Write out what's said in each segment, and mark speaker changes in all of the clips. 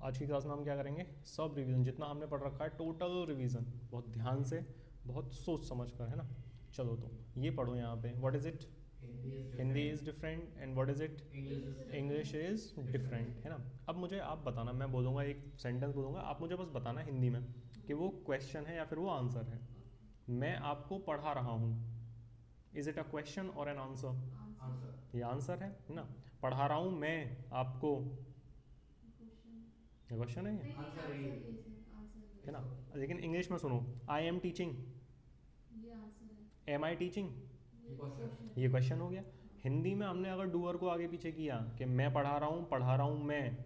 Speaker 1: आज की क्लास में हम क्या करेंगे, सब रिवीजन, जितना हमने पढ़ रखा है टोटल रिवीजन, बहुत ध्यान से, बहुत सोच समझ कर, है ना। चलो तो ये पढ़ो यहाँ पे, what is it, Hindi is different and what is it, English is different, है ना। अब मुझे आप बताना, मैं बोलूँगा एक सेंटेंस बोलूँगा, आप मुझे बस बताना हिंदी में कि वो क्वेश्चन है या फिर वो आंसर है। मैं आपको पढ़ा रहा हूँ, इज इट अ क्वेश्चन और एन आंसर, ये आंसर है ना। पढ़ा रहा हूँ मैं आपको, ये क्वेश्चन है, है ना। लेकिन इंग्लिश में सुनो, I am teaching, am I teaching, ये क्वेश्चन हो गया। हिंदी में हमने अगर डूअर को आगे पीछे किया कि मैं पढ़ा रहा हूँ मैं,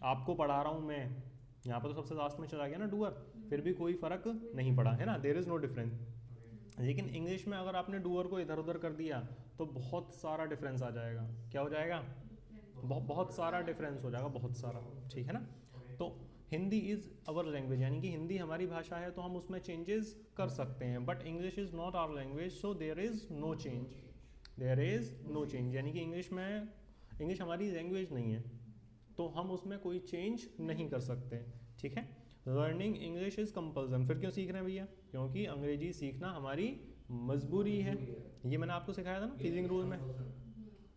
Speaker 1: आपको पढ़ा रहा हूँ मैं, यहाँ पर तो सबसे लास्ट में चला गया ना डूअर, फिर भी कोई फर्क नहीं पड़ा, है ना, देयर इज नो डिफरेंस। लेकिन इंग्लिश में अगर आपने डूअर को इधर उधर कर दिया तो बहुत सारा डिफरेंस आ जाएगा। क्या हो जाएगा, बहुत सारा डिफरेंस हो जाएगा, बहुत सारा, ठीक है ना। तो हिंदी इज़ अवर लैंग्वेज, यानी कि हिंदी हमारी भाषा है तो हम उसमें चेंजेस कर सकते हैं, but English is not our language, so there is no change, there is no change. यानी कि इंग्लिश हमारी लैंग्वेज नहीं है तो हम उसमें कोई चेंज नहीं कर सकते, ठीक है। लर्निंग इंग्लिश इज़ कंपल्सन, फिर क्यों सीख रहे हैं भैया, क्योंकि अंग्रेजी सीखना हमारी मजबूरी है। ये मैंने आपको सिखाया था ना फीजिंग रूल में,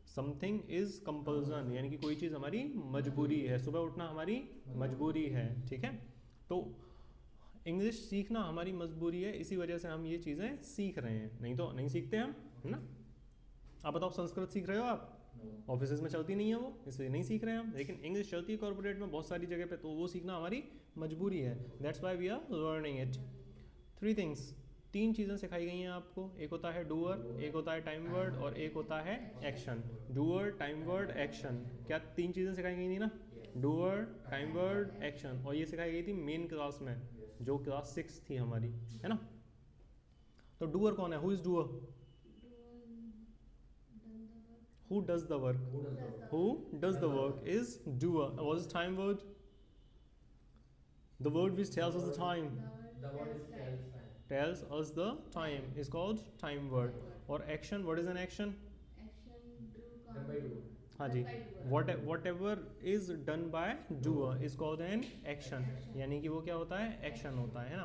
Speaker 1: समथिंग इज कंपल्सन, यानी कि कोई चीज़ हमारी मजबूरी है, सुबह उठना हमारी मजबूरी है, ठीक है। तो इंग्लिश सीखना हमारी मजबूरी है, इसी वजह से हम ये चीज़ें सीख रहे हैं, नहीं तो नहीं सीखते हम, है ना। आप बताओ, संस्कृत सीख रहे हो आप, ऑफिस में चलती नहीं है वो, इसलिए नहीं सीख रहे हैं हम, लेकिन इंग्लिश चलती है कॉर्पोरेट में बहुत सारी जगह पे, तो वो सीखना हमारी मजबूरी है, that's why we are learning it. 3 things, 3 चीज़ें सिखाई गई हैं आपको, एक होता है डूअर, एक होता है टाइम वर्ड और एक होता है action. Doer, time word, action, क्या 3 चीज़ें सिखाई गई थी ना, डूअर, टाइम वर्ड, एक्शन, और ये सिखाई गई थी मेन क्लास में, जो क्लास 6 थी हमारी, है ना। तो डूअर कौन है, who is doer, who does the work, who does the work is doer. What is time word, the word which tells us the time, tells us the time is called time word। और action, what is an action, हाँ जी, whatever is done by doer is called an action, यानी कि वो क्या होता है, action होता है ना।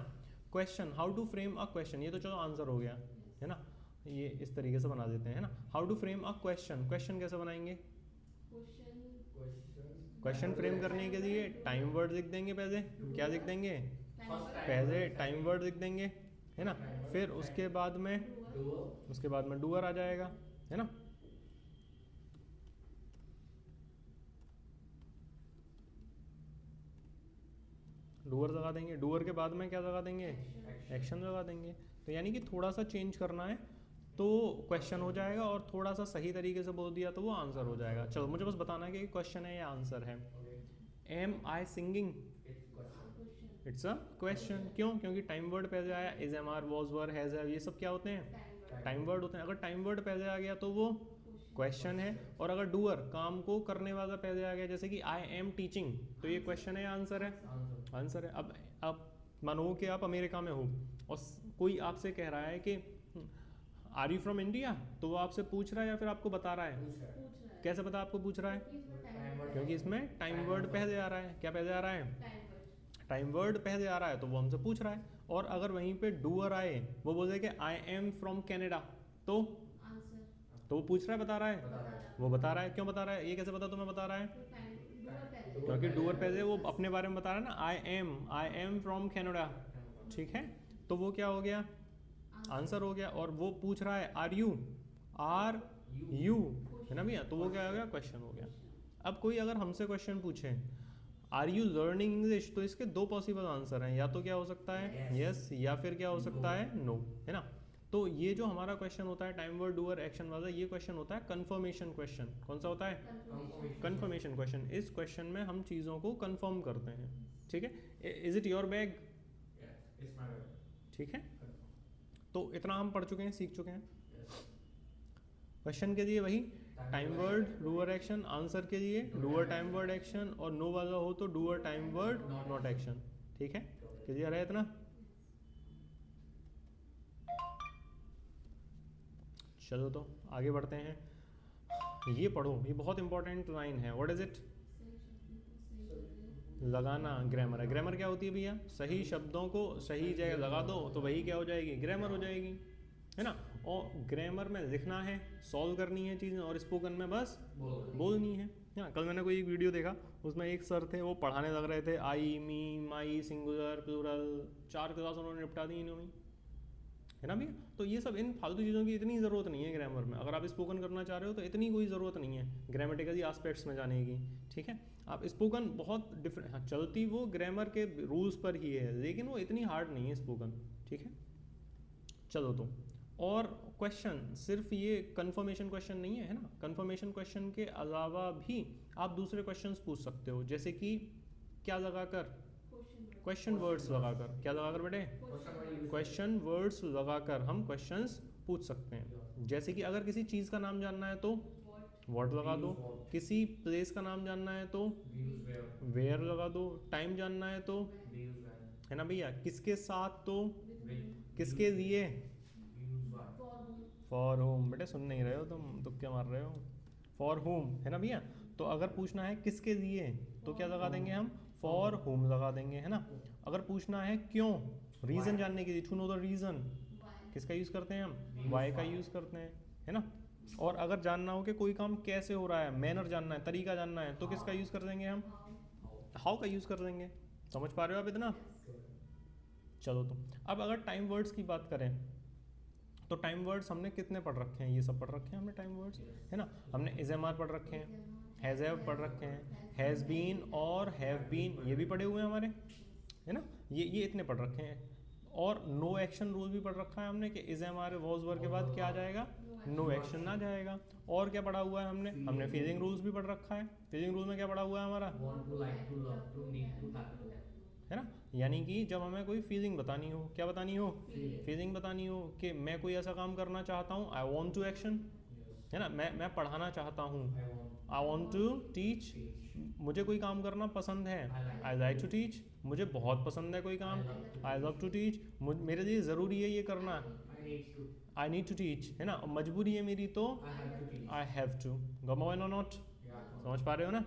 Speaker 1: Question, how to frame a question, ये तो चलो आंसर हो गया, है ना, ये इस तरीके से बना देते हैं, है ना। How to frame a question, question कैसे बनाएंगे, क्वेश्चन फ्रेम करने के लिए टाइम वर्ड लिख देंगे पहले, क्या लिख देंगे, पहले टाइम वर्ड लिख देंगे, है ना, फिर उसके बाद में डूअर आ जाएगा, है ना। डूअर लगा देंगे, डूअर के बाद में क्या लगा देंगे, एक्शन लगा देंगे। तो यानी कि थोड़ा सा चेंज करना है तो क्वेश्चन हो जाएगा, और थोड़ा सा सही तरीके से बोल दिया तो वो आंसर हो जाएगा। चलो मुझे बस बताना है कि क्वेश्चन है या आंसर है। Am I singing, it's a question, क्यों, क्योंकि टाइम वर्ड पहले आया, is, am, are, was, were, has, have, ये सब क्या होते हैं, टाइम वर्ड होते हैं। अगर टाइम वर्ड पहले आ गया तो वो क्वेश्चन है, और अगर डूअर, काम को करने वाला पहले आ गया, जैसे कि आई एम टीचिंग, तो ये क्वेश्चन है या आंसर है, आंसर है। अब मानो कि आप अमेरिका में हो और कोई आपसे कह रहा है कि आर यू फ्रॉम इंडिया, तो वो आपसे पूछ रहा है या फिर आपको बता रहा है, कैसे पता आपको पूछ रहा है, क्योंकि इसमें टाइम वर्ड पहले आ रहा है, क्या पहले आ रहा है, टाइम वर्ड पहले आ रहा है, तो वो हमसे पूछ रहा है। और अगर वहीं पे डूअर आए, वो बोल दे कि आई एम फ्रॉम कैनेडा, तो वो पूछ रहा है, बता रहा है, वो बता रहा है, क्यों बता रहा है, ये कैसे पता तुम्हें बता रहा है, क्योंकि डूअर पहले वो अपने बारे में बता रहा है ना, आई एम फ्रॉम कैनेडा, ठीक है, तो वो क्या हो गया, आंसर हो गया। और वो पूछ रहा है आर यू, है ना भैया, तो वो क्या हो गया, क्वेश्चन हो गया। अब कोई अगर हमसे क्वेश्चन पूछे आर यू लर्निंग इंग्लिश, तो इसके 2 पॉसिबल आंसर हैं, या तो क्या हो सकता है यस, या फिर क्या हो सकता है नो, है ना। तो ये जो हमारा क्वेश्चन होता है टाइम वर्ड डूअर एक्शन वाला, ये क्वेश्चन होता है कंफर्मेशन क्वेश्चन। कौन सा होता है, कंफर्मेशन क्वेश्चन। इस क्वेश्चन में हम चीज़ों को कंफर्म करते हैं, ठीक है। इज इट योर बैग, ठीक है। तो इतना हम पढ़ चुके हैं, सीख चुके हैं। क्वेश्चन के लिए वही time word doer action, answer के लिए डूअर टाइम वर्ड एक्शन, और नो वाला हो तो doer time word not action, ठीक है। क्लियर है इतना, चलो तो आगे बढ़ते हैं। ये पढ़ो, ये बहुत इंपॉर्टेंट लाइन है, व्हाट इज इट, लगाना ग्रामर है। ग्रामर क्या होती है भैया? सही शब्दों को सही जगह लगा दो तो वही क्या हो जाएगी? ग्रामर हो जाएगी, है ना। और ग्रामर में लिखना है, सॉल्व करनी है चीज़ें, और स्पोकन में बस बोलनी है ना। कल मैंने कोई एक वीडियो देखा, उसमें एक सर थे, वो पढ़ाने लग रहे थे आई, मी, माई, सिंगुलर, प्लूरल, 4 क्लास उन्होंने निपटा दी इन्होंने, है ना भैया। तो ये सब इन फालतू चीज़ों की इतनी ज़रूरत नहीं है ग्रामर में। अगर आप स्पोकन करना चाह रहे हो तो इतनी कोई ज़रूरत नहीं है ग्रामेटिकली एस्पेक्ट्स में जाने की, ठीक है। आप स्पोकन बहुत डिफरेंट, हाँ चलती वो ग्रामर के रूल्स पर ही है, लेकिन वो इतनी हार्ड नहीं है स्पोकन, ठीक है। चलो तो और क्वेश्चन सिर्फ ये कंफर्मेशन क्वेश्चन नहीं है, है ना। कंफर्मेशन क्वेश्चन के अलावा भी आप दूसरे क्वेश्चंस पूछ सकते हो, जैसे कि क्या लगाकर? क्वेश्चन वर्ड्स लगाकर। क्या लगाकर बेटे? क्वेश्चन वर्ड्स लगाकर हम क्वेश्चंस पूछ सकते हैं। जैसे कि अगर किसी चीज़ का नाम जानना है तो व्हाट लगा दो, किसी प्लेस का नाम जानना है तो वेयर लगा दो, टाइम जानना है तो, है ना भैया, किसके साथ तो किसके लिए, फॉर होम। बेटे सुन नहीं रहे हो तुम, तुक्के मार रहे हो। फॉर होम, है ना भैया। तो अगर पूछना है किसके लिए तो क्या लगा देंगे हम? फॉर होम लगा देंगे, है ना। अगर पूछना है क्यों, रीज़न जानने के लिए, टू नो द रीज़न, किसका यूज़ करते हैं हम? वाई का यूज़ करते हैं, है ना। और अगर जानना हो कि कोई काम कैसे हो रहा है, मैनर जानना है, तरीका जानना है, तो किसका यूज़ कर देंगे हम? हाउ का यूज़ कर देंगे। समझ पा रहे हो आप इतना? चलो तो अब अगर टाइम वर्ड्स की बात करें तो टाइम वर्ड्स हमने कितने पढ़ रखे हैं? ये सब पढ़ रखे हैं हमने टाइम वर्ड्स, है ना। हमने इज एम आर पढ़ रखे हैं, हैज़ हैव पढ़ रखे हैं, हैज़ बीन और हैव बीन ये भी पढ़े हुए हैं हमारे, है ना। ये इतने पढ़ रखे हैं। और नो एक्शन रूल भी पढ़ रखा है हमने कि is am are was word के बाद क्या आ जाएगा? नो एक्शन आ जाएगा। और क्या पढ़ा हुआ है हमने फीलिंग रूल्स भी पढ़ रखा है। फीलिंग रूल में क्या पढ़ा हुआ है हमारा? है ना। यानी कि जब हमें कोई फीलिंग बतानी हो, क्या बतानी हो? फीलिंग बतानी हो कि मैं कोई ऐसा काम करना चाहता हूँ, आई वॉन्ट टू एक्शन, है ना। मैं पढ़ाना चाहता हूँ, आई वॉन्ट टू टीच। मुझे कोई काम करना पसंद है, आई लाइक टू टीच। मुझे बहुत पसंद है कोई काम, आई लव टू टीच। मेरे लिए ज़रूरी है ये करना, आई नीड टू टीच, है ना। मजबूरी है मेरी तो I have to. Go not, समझ पा रहे हो ना।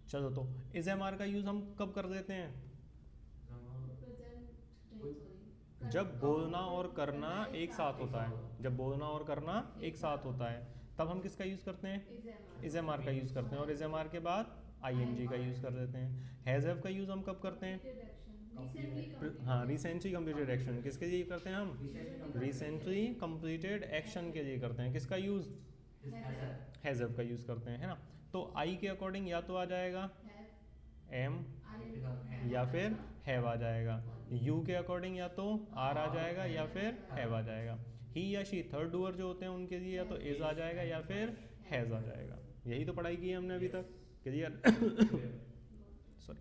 Speaker 1: चलो तो इज एम आर का यूज़ हम कब कर देते हैं? जब बोलना और करना एक साथ होता है, जब बोलना और करना एक साथ होता है तब हम किसका यूज़ करते हैं? इज एम आर का यूज़ करते हैं। और इज एम आर के बाद आई एन जी का यूज़ कर देते हैं। हैज़ हैव का यूज़ हम कब करते हैं? हाँ, रिसेंटली कंप्लीटेड एक्शन किसके लिए करते हैं हम? रिसेंटली कंप्लीटेड एक्शन के लिए करते हैं। किसका यूज़? हैज़ हैव का यूज़ करते हैं, है ना। तो आई के अकॉर्डिंग या तो आ जाएगा एम या फिर हैव आ जाएगा। यू के अकॉर्डिंग या तो आर आ जाएगा या फिर हैव आ जाएगा। ही या शी थर्ड डूअर जो होते हैं उनके लिए या तो इज आ जाएगा या फिर हैज़ आ जाएगा। यही तो पढ़ाई की है हमने अभी तक, क्लियर। सॉरी।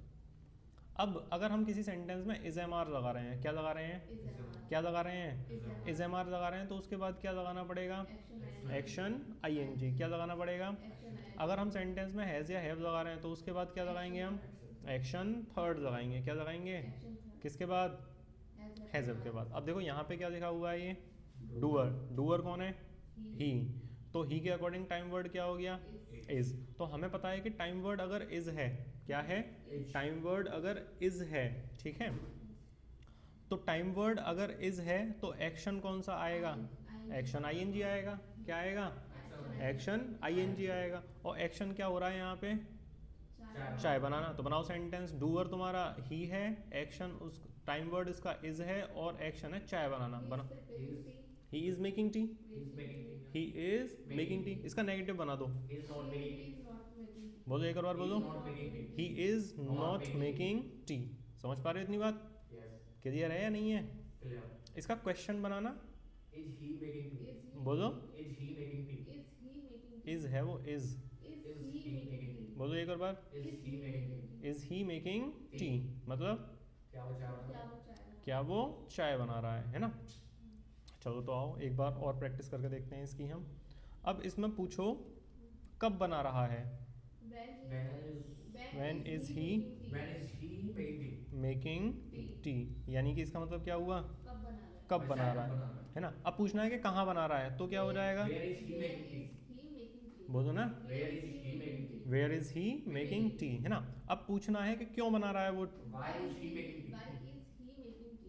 Speaker 1: अब अगर हम किसी सेंटेंस में इज एम आर लगा रहे हैं, क्या लगा रहे हैं? क्या लगा रहे हैं? इज एम आर लगा रहे हैं तो उसके बाद क्या लगाना पड़ेगा? Action I N G. क्या लगाना पड़ेगा? अगर हम सेंटेंस में हैज़ या हैव लगा रहे हैं तो उसके बाद क्या लगाएंगे हम? एक्शन थर्ड लगाएंगे। क्या लगाएंगे? किसके बाद? हैज़ के बाद। अब देखो यहाँ पे क्या लिखा हुआ है, ये डूअर। डूअर कौन है? ही। तो ही के अकॉर्डिंग टाइम वर्ड क्या हो गया? इज। तो हमें पता है कि टाइम वर्ड अगर इज है, क्या है? टाइम वर्ड अगर इज है, ठीक है। तो टाइम वर्ड अगर इज है तो एक्शन कौन सा आएगा? एक्शन आई एन जी आएगा। क्या आएगा? एक्शन आई एन जी आएगा। और एक्शन क्या हो रहा है यहाँ पे? चाय बनाना। तो बनाओ सेंटेंस। डूअर तुम्हारा ही है, एक्शन उस टाइम वर्ड इसका इज है और एक्शन है चाय बनाना। बना he is making tea. He is making tea. इसका नेगेटिव बना दो। बोलो एक और बार बोलो। He is not making tea. समझ पा रहे हो इतनी बात? क्लियर है या नहीं है? इसका क्वेश्चन बनाना। बोलो। इज है वो इज। बोलो एक और बार। इज ही मेकिंग टी मतलब क्या वो चाय बना रहा है ना। चलो तो आओ एक बार और प्रैक्टिस करके देखते हैं इसकी हम। अब इसमें पूछो कब बना रहा है? When is he making tea? यानी कि इसका मतलब क्या हुआ? कब बना रहा है ना। अब पूछना है कि कहाँ बना रहा है तो क्या हो जाएगा? बोलो ना,
Speaker 2: Where is he making tea?
Speaker 1: Where is he making tea, है ना। अब पूछना है कि क्यों बना रहा है वो,
Speaker 2: Why is he making tea?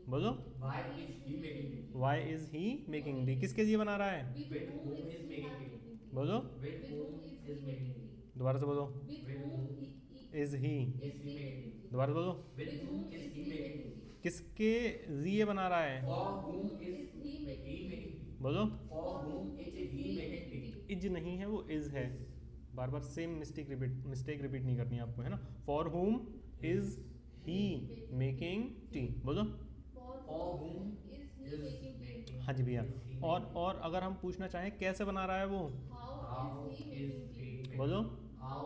Speaker 1: बोलो
Speaker 2: Why is he making tea?
Speaker 1: Why is he making tea, किसके लिए बना रहा है,
Speaker 2: With whom is making tea?
Speaker 1: बोलो
Speaker 2: With whom is making tea?
Speaker 1: दोबारा से बोलो,
Speaker 2: With whom
Speaker 1: is he,
Speaker 2: is he making tea?
Speaker 1: दोबारा बोलो,
Speaker 2: With whom is he making tea?
Speaker 1: किसके लिए बना रहा है,
Speaker 2: For whom is he making tea?
Speaker 1: बोलो
Speaker 2: For whom is he making tea?
Speaker 1: Is नहीं है, वो इज है, बार बार सेम मिस्टेक रिपीट नहीं करनी है आपको, है ना। For whom is he making T, बोलो
Speaker 2: For whom is making
Speaker 1: हाँ जी भैया।
Speaker 2: is he
Speaker 1: और अगर हम पूछना चाहें कैसे बना रहा है वो,
Speaker 2: How is he making
Speaker 1: बोलो
Speaker 2: How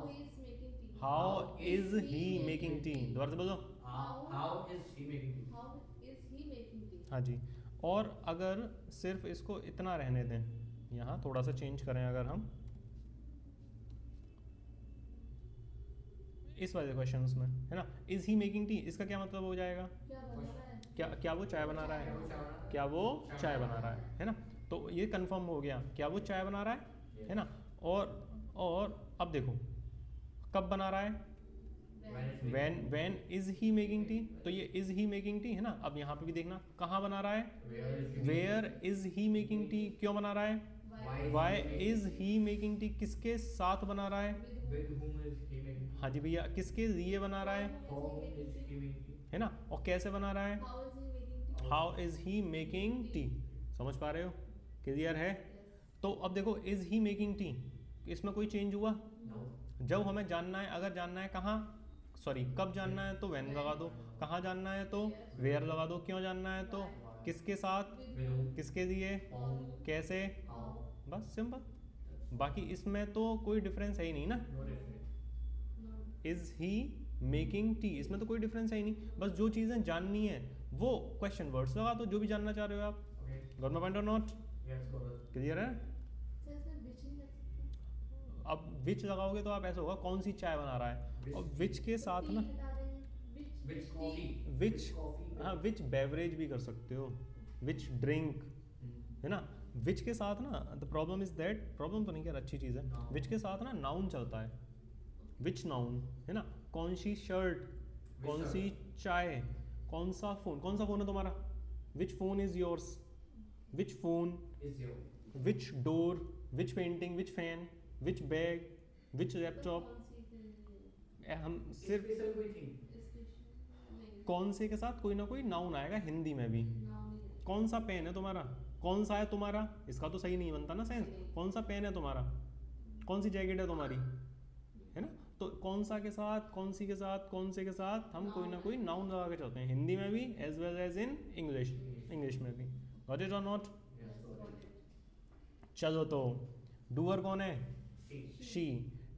Speaker 1: how is he making T, दोबारा से बोलो,
Speaker 2: how is he making tea?
Speaker 1: हाँ जी। और अगर सिर्फ इसको इतना रहने दें, यहाँ थोड़ा सा चेंज करें, अगर हम इस वाले क्वेश्चन में, है ना, इज ही मेकिंग टी, इसका क्या मतलब हो जाएगा, क्या वो चाय बना रहा है, क्या वो चाय बना रहा है ना। तो ये कंफर्म हो गया, क्या वो चाय बना रहा है ना। और अब देखो कब बना रहा है, when is he making T, तो ये इज ही मेकिंग टी है ना। अब यहाँ पे भी देखना कहाँ बना रहा है, where is he making tea, क्यों बना रहा है, why is he making tea, किसके साथ बना रहा है,
Speaker 2: With whom is he making tea?
Speaker 1: हाँ जी भैया, किसके लिए बना रहा है,
Speaker 2: For whom is he making tea?
Speaker 1: है ना। और कैसे बना रहा है, how is he making T, समझ पा रहे हो, क्लियर है। तो अब देखो इज ही मेकिंग टी, इसमें कोई चेंज हुआ,
Speaker 2: No.
Speaker 1: जब हमें जानना है, अगर जानना है कहाँ, सॉरी कब जानना है तो व्हेन लगा दो, कहाँ जानना है तो वेयर लगा दो, क्यों जानना है तो किसके साथ,
Speaker 2: With whom?
Speaker 1: किसके लिए,
Speaker 2: For whom?
Speaker 1: कैसे,
Speaker 2: How?
Speaker 1: बस सिंपल। बाकी इसमें तो कोई डिफरेंस है ही नहीं ना,
Speaker 2: No difference.
Speaker 1: Is he making T, इसमें तो कोई डिफरेंस है ही नहीं। बस जो चीज़ें जाननी है वो क्वेश्चन वर्ड्स लगा दो, जो भी जानना चाह रहे हो आप।
Speaker 2: Okay.
Speaker 1: गॉट माय पॉइंट और not,
Speaker 2: Yes, go ahead.
Speaker 1: Clear है। अब विच लगाओगे तो आप ऐसा होगा कौन सी चाय बना रहा है, और विच के साथ ना
Speaker 2: Which coffee? Which
Speaker 1: which,
Speaker 2: coffee?
Speaker 1: हाँ विच बेवरेज भी कर सकते हो, विच ड्रिंक, है ना। विच के साथ ना, the problem is that, problem तो नहीं कह रहा, अच्छी चीज़ है,
Speaker 2: हाँ।
Speaker 1: विच के साथ ना नाउन चलता है, विच नाउन, है ना। कौन सी शर्ट, कौन
Speaker 2: shirt?
Speaker 1: सी चाय, कौन सा फ़ोन है तुम्हारा, which phone is yours, which phone,
Speaker 2: Is your.
Speaker 1: Which door, which painting, which fan, which bag, which laptop. हम सिर्फ
Speaker 2: Special कोई thing.
Speaker 1: कौन से के साथ कोई ना कोई नाउन आएगा हिंदी में भी। कौन सा पेन है तुम्हारा, कौन सा है तुम्हारा, इसका तो सही नहीं बनता ना सेंस, कौन सा पेन है तुम्हारा, कौन सी जैकेट है तुम्हारी, है ना। तो कौन सा के साथ, कौन सी के साथ, कौन से के साथ हम कोई ना कोई नाउन लगा के चलते हैं, हिंदी में भी as well as in English में भी। Got it or not.
Speaker 2: Yes, go ahead.
Speaker 1: चलो तो डूअर कौन है,
Speaker 2: See.
Speaker 1: शी,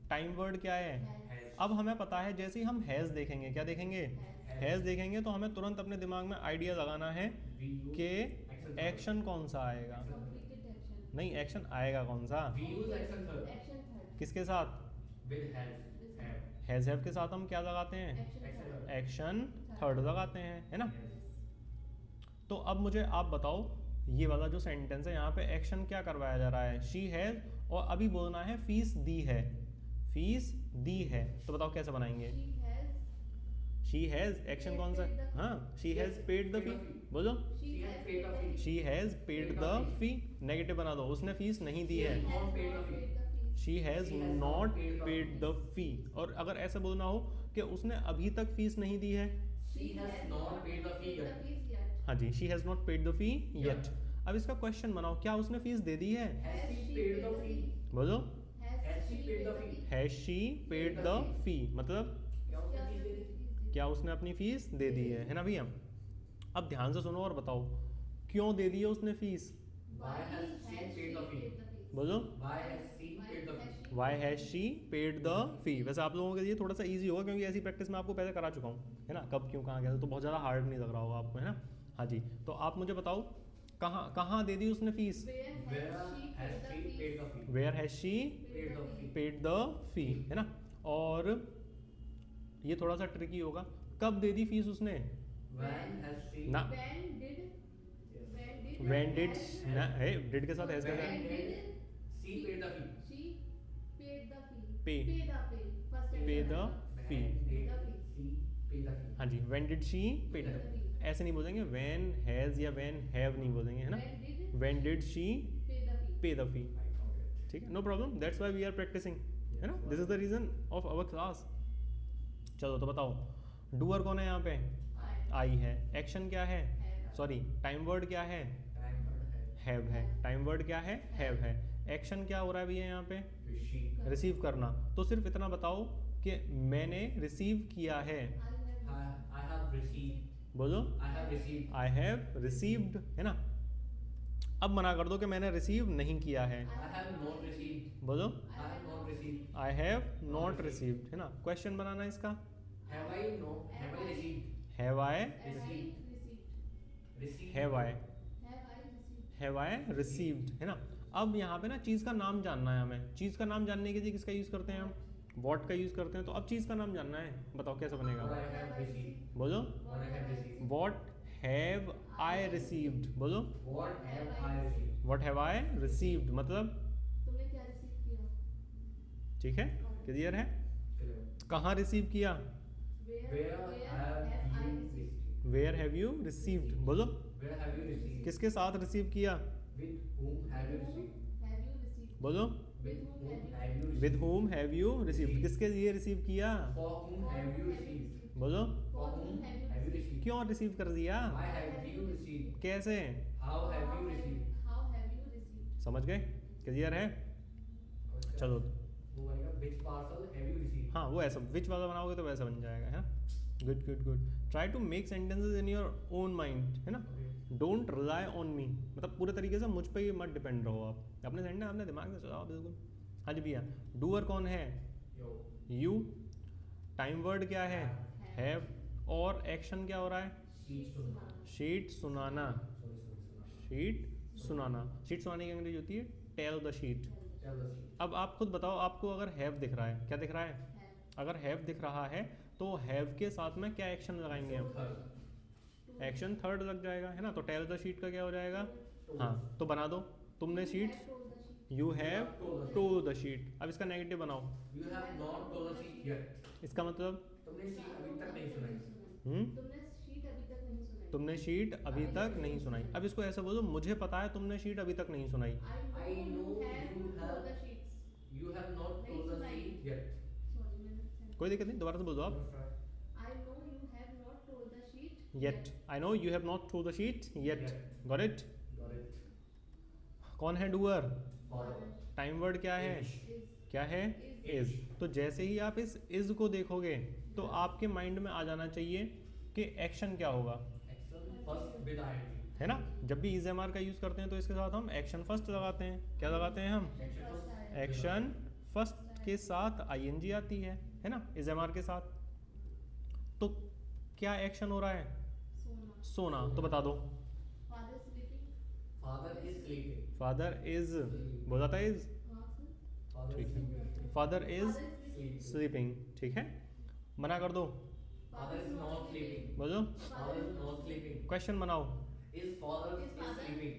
Speaker 1: टाइम वर्ड क्या है।
Speaker 2: Has.
Speaker 1: अब हमें पता है जैसे ही हम हैज़ देखेंगे, क्या देखेंगे, हैज़ देखेंगे तो हमें तुरंत अपने दिमाग में आइडिया लगाना है
Speaker 2: We use
Speaker 1: कि
Speaker 2: action
Speaker 1: एक्शन कौन सा आएगा, नहीं एक्शन आएगा कौन सा,
Speaker 2: We use action third.
Speaker 1: किसके साथ,
Speaker 2: With has. Have.
Speaker 1: Has have के साथ हम क्या लगाते हैं,
Speaker 2: Action third.
Speaker 1: एक्शन थर्ड लगाते हैं, है ना।
Speaker 2: Yes.
Speaker 1: तो अब मुझे आप बताओ, ये वाला जो सेंटेंस है यहाँ पे एक्शन क्या करवाया जा रहा है, शी हैज़, और अभी बोलना है फीस दी है, फीस दी है, तो बताओ कैसे बनाएंगे। शी हैज़ एक्शन कौन सा, हाँ शी हैज़ पेड द फी, बोलो
Speaker 2: She has paid the fee.
Speaker 1: She has paid the fee, negative बना दो, उसने फीस नहीं दी है,
Speaker 2: She has not paid the fee.
Speaker 1: She has
Speaker 2: She has
Speaker 1: not
Speaker 2: not paid the
Speaker 1: paid the फी। और अगर ऐसे बोलना हो कि उसने अभी तक फीस नहीं दी है,
Speaker 2: She has not paid the fee yet.
Speaker 1: हाँ जी, she has not paid the fee yet. अब इसका क्वेश्चन बनाओ, क्या उसने फीस दे दी है,
Speaker 2: Has she paid the fee?
Speaker 1: बोलो
Speaker 2: Has she paid the fee?
Speaker 1: Has she paid the फी, मतलब
Speaker 2: क्या उसने फीस दे दी?
Speaker 1: क्या उसने अपनी फीस दे दी है ना भैया। अब ध्यान से सुनो और बताओ क्यों दे दी है उसने fees,
Speaker 2: Why has she paid the fee?
Speaker 1: बोलो
Speaker 2: Why has she paid the fee?
Speaker 1: Why has she paid the fee. वैसे आप लोगों के लिए थोड़ा सा इजी होगा क्योंकि ऐसी प्रैक्टिस मैं आपको पहले करा चुका हूँ, है ना, कब क्यों कहाँ कैसे, तो बहुत ज़्यादा हार्ड नहीं लग रहा होगा आपको, है ना। हाँ जी, तो आप मुझे बताओ कहाँ कहाँ दे दी उसने fees,
Speaker 2: Where has she paid the fee?
Speaker 1: Where has she
Speaker 2: Paid the fee.
Speaker 1: Paid the fee, है ना। और ये थोड़ा सा ट्रिकी होगा, कब दे दी फीस उसने,
Speaker 2: When has she?
Speaker 1: ना व्हेन डिड, डिड के साथ हैज
Speaker 2: When
Speaker 1: कैसे,
Speaker 2: did she paid the fee?
Speaker 1: पे
Speaker 3: Pay the pay. First
Speaker 1: Pay
Speaker 3: action
Speaker 1: the
Speaker 3: आएगा.
Speaker 1: fee.
Speaker 2: When
Speaker 3: Pay
Speaker 2: did
Speaker 3: the fee.
Speaker 2: she pay the fee?
Speaker 1: हाँ जी, when did she pay
Speaker 3: Pay
Speaker 1: the
Speaker 3: the fee.
Speaker 1: ऐसे नहीं बोलेंगे when has या when have नहीं बोलेंगे, है ना.
Speaker 3: When did
Speaker 1: When did she
Speaker 3: pay the fee?
Speaker 1: pay the fee.
Speaker 2: I got it.
Speaker 1: ठीक है, no problem, that's why we are practising, है ना. This is the reason of our class. चलो तो बताओ, डूअर कौन है यहाँ पे? आई है. एक्शन क्या है? सॉरी, टाइम वर्ड क्या है?
Speaker 2: Time word है.
Speaker 1: हैव है. टाइम वर्ड क्या है? हैव है. एक्शन क्या हो रहा है भैया यहाँ पे?
Speaker 2: Receive.
Speaker 1: रिसीव करना. तो सिर्फ इतना बताओ कि मैंने रिसीव किया है.
Speaker 2: I have received.
Speaker 1: बोलो,
Speaker 2: I have received.
Speaker 1: I have received, है ना. अब मना कर दो कि मैंने रिसीव नहीं किया है.
Speaker 2: I have not received.
Speaker 1: बोलो,
Speaker 2: I have not received.
Speaker 1: I have not received, है ना. क्वेश्चन बनाना इसका.
Speaker 2: Have I no? Have I received?
Speaker 1: Have I,
Speaker 2: Received.
Speaker 1: Have I,
Speaker 3: Have I received?
Speaker 1: Have I received, है ना. अब यहाँ पे ना चीज़ का नाम जानना है हमें. चीज़ का नाम जानने के लिए किसका यूज़ करते हैं हम? वॉट का यूज़ करते हैं. तो अब चीज़ का नाम जानना है, बताओ कैसे
Speaker 2: What
Speaker 1: बनेगा.
Speaker 2: I have received.
Speaker 1: बोलो,
Speaker 2: What I have received.
Speaker 1: What have I received. बोलो,
Speaker 2: What have I received?
Speaker 1: What have I received मतलब,
Speaker 3: तुमने क्या रिसीव किया?
Speaker 1: ठीक है, क्लियर है.
Speaker 2: Clear.
Speaker 1: कहाँ रिसीव किया?
Speaker 2: Where have you received?
Speaker 1: Where have you received. बोलो,
Speaker 2: Where have you received?
Speaker 1: किसके साथ रिसीव किया?
Speaker 2: With whom have you received?
Speaker 3: Have you received?
Speaker 1: बोलो,
Speaker 2: With whom have you received?
Speaker 1: With home have you received. किसके लिए receive किया?
Speaker 2: For whom have you received?
Speaker 1: बोलो,
Speaker 2: For whom have you received?
Speaker 1: क्यों receive कर दिया?
Speaker 2: Why have you received?
Speaker 1: कैसे?
Speaker 2: How have you received?
Speaker 3: How have you received?
Speaker 1: समझ गए? क्लियर है. चलो,
Speaker 2: वो बनेगा which parcel have you received?
Speaker 1: हाँ वो ऐसा विच वाला बनाओगे तो वैसा बन जाएगा, है ना. Good good good. Try to make sentences in your own mind, है ना.
Speaker 2: Okay.
Speaker 1: Don't rely on me, मतलब पूरे तरीके से मुझ पे ही मत डिपेंड रहो आप. अपने सेंटेंस अपने दिमाग से चलाओ बिल्कुल. हाँ जी भैया, डूअर कौन है?
Speaker 2: Yo.
Speaker 1: यू. टाइम वर्ड क्या है? हैव. और एक्शन क्या हो रहा है?
Speaker 2: Sheet सुनना.
Speaker 1: शीट सुनाना.
Speaker 2: Sorry.
Speaker 1: शीट सुनाना. शीट सुनाने की अंग्रेजी होती है tell the sheet.
Speaker 2: Tell the sheet.
Speaker 1: अब आप खुद बताओ, आपको अगर हैव दिख रहा है, क्या दिख रहा है?
Speaker 3: Have.
Speaker 1: अगर हैव दिख रहा है तो हैव के साथ में क्या एक्शन लगाएंगे हम?
Speaker 2: Third.
Speaker 1: एक्शन थर्ड लग जाएगा, है ना. तो टेल द शीट का क्या हो जाएगा?
Speaker 2: Told.
Speaker 1: हाँ, तो बना दो. तुमने sheet,
Speaker 3: Have told the sheet.
Speaker 1: You have told the sheet. अब इसका नेगेटिव बनाओ.
Speaker 2: You have not told the sheet yet.
Speaker 1: इसका मतलब,
Speaker 2: तुमने sheet अभी तक नहीं सुनाई.
Speaker 3: तुमने शीट अभी तक नहीं सुनाई.
Speaker 1: तुमने शीट अभी तक नहीं सुनाई. अब इसको ऐसे बोलो, मुझे पता है तुमने शीट अभी तक नहीं सुनाई.
Speaker 2: I know you have.
Speaker 3: the sheets.
Speaker 2: You have not
Speaker 3: नहीं
Speaker 2: told the
Speaker 3: सुनाई.
Speaker 2: sheet yet.
Speaker 3: Sorry, मैंने
Speaker 1: कोई दिक्कत नहीं, दोबारा से बोल दो आप.
Speaker 3: I know you have not told the sheet
Speaker 1: yet. I know you have not told the sheet yet. Got it.
Speaker 2: Got it.
Speaker 1: कौन है डूअर?
Speaker 2: Father.
Speaker 1: टाइम वर्ड क्या है?
Speaker 2: Is.
Speaker 1: क्या है? इज. तो जैसे ही आप इस इज को देखोगे तो आपके माइंड में आ जाना चाहिए कि एक्शन क्या होगा,
Speaker 2: Action first with ing.
Speaker 1: है ना. जब भी इज एम आर का यूज़ करते हैं तो इसके साथ हम एक्शन फर्स्ट लगाते हैं. क्या लगाते हैं हम?
Speaker 2: Action first.
Speaker 1: एक्शन फर्स्ट के साथ आई एन जी आती है ना, इज एम आर के साथ. तो क्या एक्शन हो रहा है?
Speaker 3: सोना.
Speaker 1: सोना. तो बता दो.
Speaker 3: Father sleeping.
Speaker 2: Father is sleeping.
Speaker 1: Father is. बोला था इज.
Speaker 3: हाँ सर.
Speaker 2: Father
Speaker 1: ठीक
Speaker 2: is
Speaker 1: है.
Speaker 2: sleeping.
Speaker 1: Father is
Speaker 2: Sleeping.
Speaker 1: Sleeping. ठीक है, मना कर दो.
Speaker 2: Father is not sleeping.
Speaker 1: बोलो,
Speaker 2: Father is not sleeping.
Speaker 1: Question बनाओ.
Speaker 2: Is father
Speaker 3: Is
Speaker 2: is
Speaker 3: father-
Speaker 2: sleeping?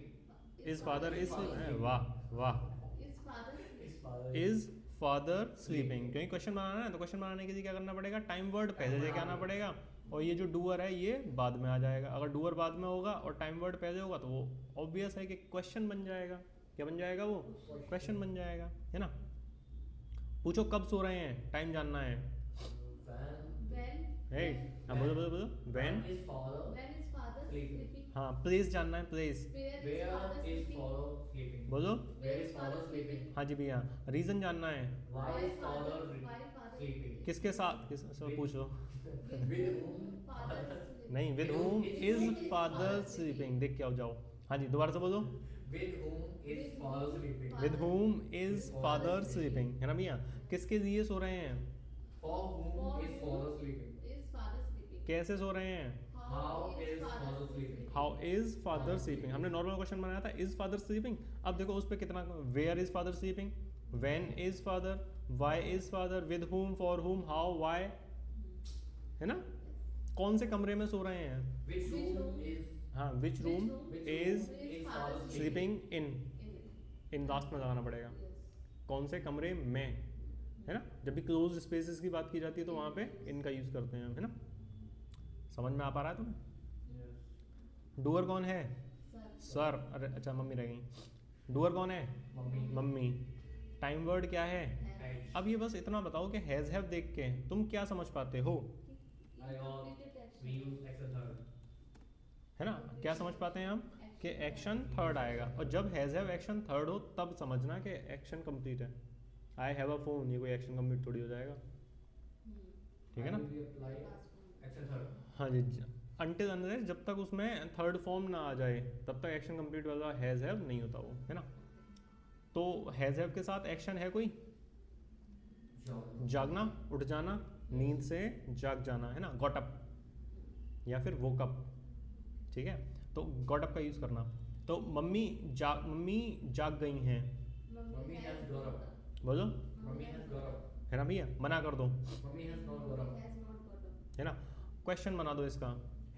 Speaker 1: Is father is.
Speaker 2: father
Speaker 1: वाह वाह.
Speaker 3: Is father
Speaker 2: Is father
Speaker 1: is father sleeping. क्योंकि क्वेश्चन बनाना है तो क्वेश्चन बनाने के लिए क्या करना पड़ेगा? टाइम वर्ड पहले लेके आना पड़ेगा, और ये जो डूअर है ये बाद में आ जाएगा. अगर डूअर बाद में होगा और टाइम वर्ड पहले होगा तो वो ऑब्वियस है कि क्वेश्चन बन जाएगा. क्या बन जाएगा? वो क्वेश्चन बन जाएगा, है ना. पूछो कब सो रहे हैं, टाइम जानना है.
Speaker 2: When
Speaker 3: when
Speaker 1: हे, हाँ बोलो बोलो बोलो. When.
Speaker 2: is father?
Speaker 3: when is father
Speaker 2: Sleeping.
Speaker 3: sleeping?
Speaker 1: हाँ, प्लेस जानना है. Place
Speaker 3: Where
Speaker 2: Where
Speaker 3: father
Speaker 2: is
Speaker 3: sleeping?
Speaker 2: father sleeping?
Speaker 1: बोलो.
Speaker 2: Where is father sleeping?
Speaker 1: हाँ जी भैया. रीज़न जानना है.
Speaker 2: Why is father
Speaker 3: Why father
Speaker 2: sleeping?
Speaker 1: किसके साथ, किस सब पूछ लो.
Speaker 2: With whom?
Speaker 3: father is sleeping?
Speaker 1: नहीं, with whom is father sleeping. देख के आओ जाओ. हाँ जी, दोबारा से बोलो.
Speaker 2: With whom is father sleeping?
Speaker 1: With whom is father sleeping, है ना भैया. किसके लिए सो रहे हैं?
Speaker 2: For whom is father sleeping?
Speaker 3: Is father sleeping?
Speaker 1: कैसे सो रहे हैं?
Speaker 2: How is father sleeping?
Speaker 1: How is father sleeping. हमने नॉर्मल क्वेश्चन बनाया था, इज फादर स्लीपिंग. अब देखो उस पर कितना, where is father sleeping, when is father, why is father, with whom, for whom, how, why, है ना. कौन से कमरे में सो रहे हैं?
Speaker 2: Which room is
Speaker 1: हाँ, which room
Speaker 2: which
Speaker 1: is
Speaker 2: room is father
Speaker 1: sleeping in.
Speaker 3: In.
Speaker 1: In last में लगाना पड़ेगा.
Speaker 3: Yes.
Speaker 1: कौन से कमरे में, है ना, जब भी क्लोज स्पेसेस की बात की जाती है तो वहाँ पे इनका यूज़ करते हैं हम, है ना। समझ में आ पा रहा है तुम्हें?
Speaker 2: Yes.
Speaker 1: डूअर कौन है?
Speaker 3: Sir
Speaker 1: sir. अरे अच्छा, मम्मी रह गई। डूअर कौन है?
Speaker 2: Mummy.
Speaker 1: मम्मी। टाइम वर्ड क्या है?
Speaker 2: Has.
Speaker 1: अब ये बस इतना बताओ कि हैज़ हैव देख के तुम क्या समझ पाते हो,
Speaker 2: I all. We use action third.
Speaker 1: है ना, क्या समझ पाते हैं हम कि एक्शन थर्ड आएगा, और जब हैज़ हैव एक्शन थर्ड हो तब समझना कि एक्शन कंप्लीट है। आई हैव अ फोन, ये कोई एक्शन कंप्लीट थोड़ी हो जाएगा, ठीक है ना।
Speaker 2: I will be apply action third.
Speaker 1: हाँ जी, अनटिल अनलेस जब तक उसमें थर्ड फॉर्म ना आ जाए तब तक एक्शन कंप्लीट वाला हैज़ हैव नहीं होता वो, है ना। तो हैज़ हैव के साथ एक्शन है कोई?
Speaker 2: Job.
Speaker 1: जागना, उठ जाना, नींद से जाग जाना, है ना, गॉट अप या फिर वोक अप, ठीक है। तो गॉट अप का यूज़ करना। तो मम्मी जाग गई हैं,
Speaker 2: Mummy has got up.
Speaker 1: बोलो,
Speaker 2: Mummy has got up.
Speaker 1: है ना भैया, मना कर दो,
Speaker 2: Mummy has not got up.
Speaker 1: है ना। क्वेश्चन बना दो इसका,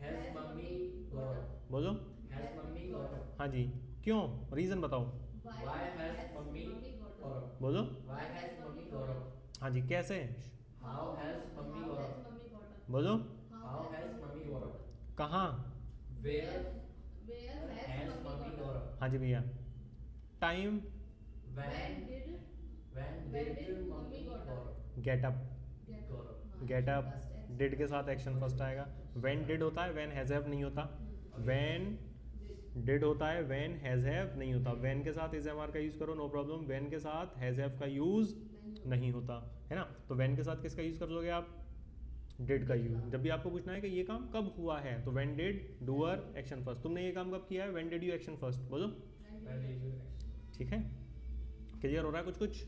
Speaker 2: Has mummy got up?
Speaker 1: बोलो।
Speaker 2: Has mummy got up?
Speaker 1: हाँ जी, क्यों, रीज़न बताओ,
Speaker 2: Why has mummy got up?
Speaker 1: बोलो।
Speaker 2: Why has mummy got up?
Speaker 1: हाँ जी, कैसे,
Speaker 2: How has mummy got up?
Speaker 1: बोलो।
Speaker 2: How has mummy got up?
Speaker 1: कहाँ,
Speaker 2: Where has mummy got up?
Speaker 1: हाँ जी भैया। Time,
Speaker 2: When did mummy got up?
Speaker 1: Get up,
Speaker 2: Got up.
Speaker 1: Get up, did के साथ action first आएगा। When did होता है, when has have नहीं होता। व्हेन डिड होता है, व्हेन हैज़ हैव नहीं होता। व्हेन के साथ इज एम आर का यूज़ करो, नो प्रॉब्लम। व्हेन के साथ हैज़ हैव का यूज़ नहीं होता, है ना। तो व्हेन के साथ किसका यूज़ कर लोगे आप? डिड का यूज़। जब भी आपको पूछना है कि ये काम कब हुआ है तो when did, doer, action first. तुमने ये काम कब किया है? When did you action first, बोलो,
Speaker 2: When did you action?
Speaker 1: ठीक है। क्लियर हो रहा है कुछ कुछ?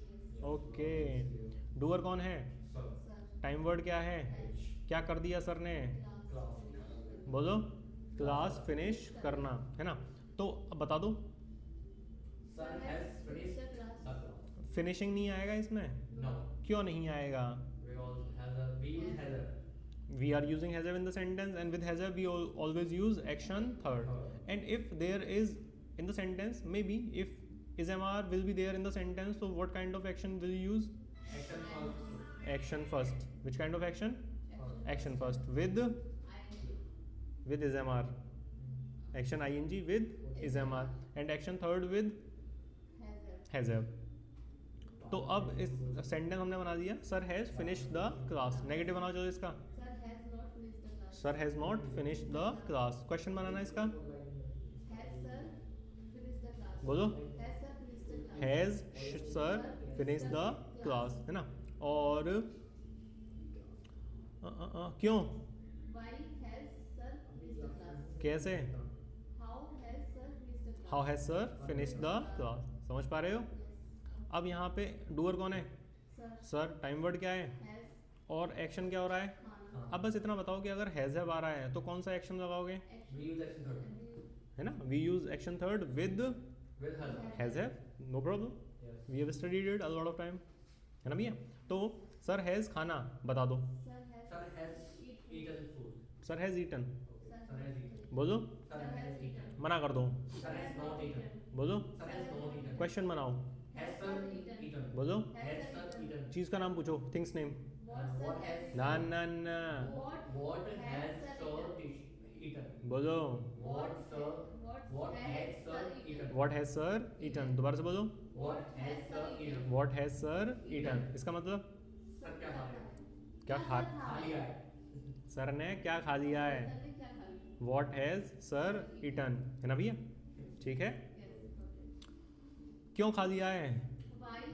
Speaker 1: ओके। डूअर कौन है?
Speaker 2: Sir.
Speaker 1: टाइम वर्ड क्या है?
Speaker 2: H.
Speaker 1: क्या कर दिया सर ने?
Speaker 2: Class.
Speaker 1: बोलो, क्लास फिनिश करना, है ना। तो अब बता दो,
Speaker 2: Sir has finished the class.
Speaker 1: Finishing नहीं आएगा इसमें,
Speaker 2: No.
Speaker 1: क्यों नहीं आएगा?
Speaker 2: We use has a.
Speaker 1: We are using has have in the sentence, and with has have we always use action third. And if there is in the sentence, maybe if is MR will be there in the sentence, so what kind of action will you use?
Speaker 2: Action first.
Speaker 1: Action first. Which kind of action? Action first with is MR. Action ing with is MR, and action third with has have. तो अब इस sentence हमने बना दिया, sir has finish the class. Negative बनाओ चलो इसका, sir has not finish the class. Question बनाना इसका, बोलो, has sir finish the class, है ना। और क्यों, कैसे, how has sir finish the class. समझ पा रहे हो? अब यहाँ पे डूअर कौन है? सर। टाइम वर्ड क्या है और एक्शन क्या हो रहा है? अब बस इतना बताओ कि अगर हैज़ हैव आ रहा है तो कौन सा एक्शन लगाओगे,
Speaker 2: We use action third.
Speaker 1: है ना। We use action third with
Speaker 2: With has.
Speaker 1: Has have, no problem,
Speaker 2: Yes.
Speaker 1: We have studied it a lot of time, है ना भैया। तो सर हैज़ खाना बता दो,
Speaker 2: Sir has eaten food.
Speaker 1: Sir has eaten,
Speaker 2: Sir has eaten.
Speaker 1: बोलो,
Speaker 2: Sir has eaten.
Speaker 1: मना कर दो,
Speaker 2: Sir has not eaten.
Speaker 1: बोलो,
Speaker 2: Sir has not eaten.
Speaker 1: Question बनाओ,
Speaker 2: Has sir eaten?
Speaker 1: बोलो,
Speaker 2: Has sir eaten?
Speaker 1: चीज़ का नाम पूछो, थिंग्स नेम।
Speaker 2: What has
Speaker 1: ना ना ना,
Speaker 2: What has sir eaten?
Speaker 1: बोलो,
Speaker 2: What has sir eaten?
Speaker 1: What has sir eaten. दोबारा से बोलो,
Speaker 2: What has sir eaten?
Speaker 1: What has sir eaten. इसका मतलब
Speaker 2: सर क्या खा लिया?
Speaker 1: क्या खा
Speaker 2: लिया है।
Speaker 1: सर ने क्या खा लिया है, व्हाट हैज़ सर ईटन, है ना भैया, ठीक है। क्यों खा लिया है,